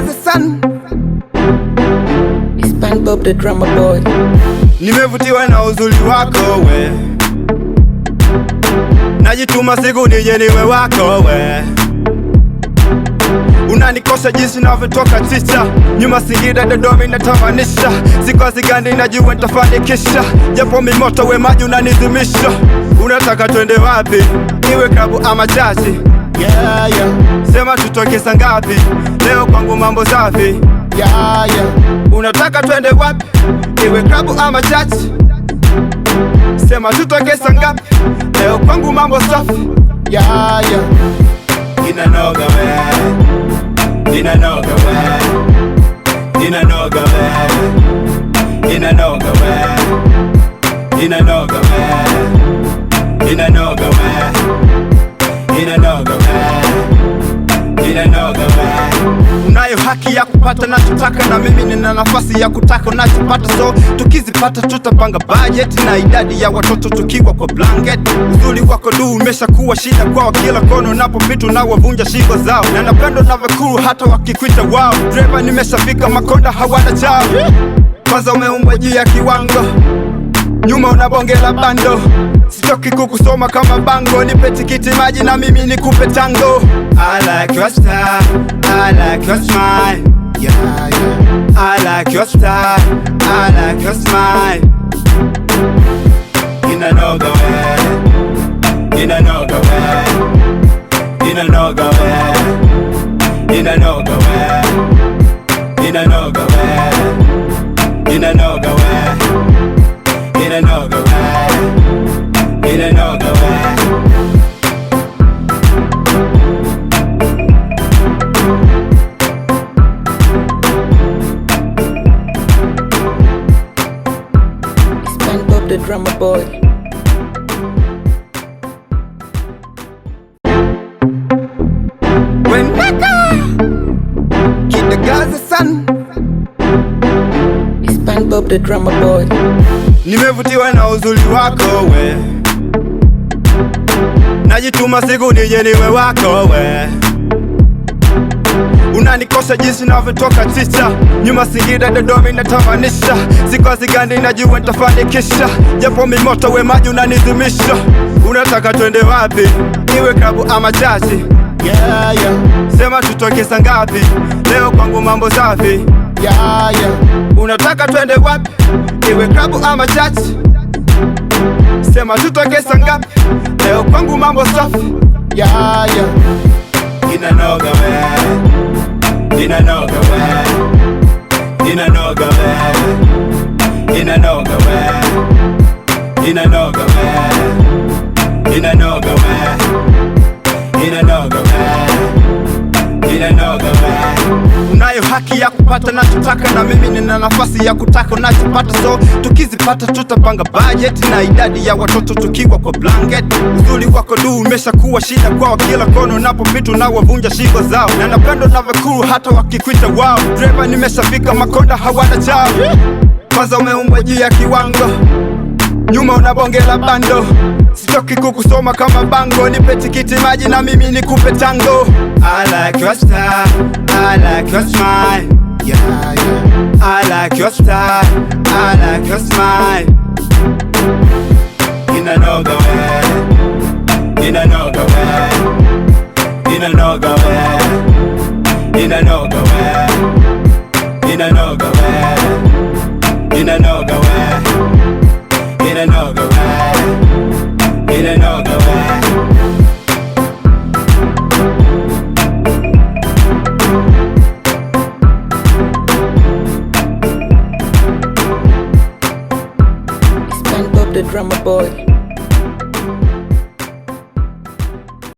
Gaza Sun, SpongeBob the drummer boy. nimevutiwa na uzuri wako we, najituma siku nije niwe wako we. Unanikosha jinsi navyotoka ticha, nyuma Singida Dodoma inatamanisha, siku zigandi najua nitafanikisha, japo mimoto we maji unanizimisha. Unataka twende wapi, iwe klabu ama chachi? Yeah, yeah. Sema tutoke saa ngapi, leo kwangu mambo safi. Yeah, yeah. Unataka twende wapi, iwe klabu ama chachi? Sema tutoke saa ngapi, leo kwangu mambo safi. Yeah, yeah. Inanoga we, inanoga we, inanoga we, inanoga we, inanoga we, inanoga we, inanoga we, inanoga we. Unayo haki ya kupata nachotaka, na mimi nina nafasi ya kutaka unachopata, so tukizipata tutapanga budget na idadi ya watoto tukiwa kwa blanket. Uzuri wako du umeshakuwa shida kwao, kila kona unapopita na wavunja shingo zao, na napendo navyokuru hata wakikuita wao. Driver nimeshafika, makonda hawana chao. Kwanza umeumbwa juu ya kiwango, nyuma unabongela bando, sitoki kukusoma kama bango. Nipe tikiti maji na mimi nikupe tango. I like your style, I like your smile. Yeah, yeah. I like your style, I like your smile. Inanoga we, inanoga we, inanoga we, inanoga we, inanoga we, inanoga we, inanoga we, inanoga we. SpongeBob the drummer boy. When keep the Gaza Sun, SpongeBob the drummer boy. nimevutiwa na uzuri wako we, najituma siku nije niwe wako we. Unanikosha jinsi navyotoka ticha, nyuma Singida Dodoma inatamanisha, siku zigandi najua nitafanikisha, japo mimoto we maji unanizimisha. Unataka twende wapi, iwe klabu ama chachi? Yeah, yeah. Sema tutoke saa ngapi, leo kwangu mambo safi. Yeah, yeah. Unataka twende wapi, iwe klabu ama chachi? Sema tutoke saa ngapi, leo kwangu mambo safi. Yeah, yeah. Inanoga we, inanoga we, inanoga we, inanoga we, inanoga we, inanoga we, inanoga we, inanoga we. Unayo haki ya kupata nachotaka, na mimi nina nafasi ya kutaka unachopata, so tukizipata tutapanga budget na idadi ya watoto tukiwa kwa blanket. Uzuri wako du umeshakuwa shida kwao, kila kona unapopita na wavunja shingo zao, na napendo navyokuru hata wakikuita wao. Driver nimeshafika, makonda hawana chao. Kwanza umeumbwa juu ya kiwango, nyuma unabongela bando, sitoki kukusoma kama bango. Nipe tikiti maji na mimi nikupe tango. I like your style, I like your smile. Yeah, yeah. I like your style, I like your smile. Inanoga we, inanoga we, inanoga we, inanoga we, inanoga we, inanoga we, inanoga we, inanoga we. SpongeBob the drummer boy.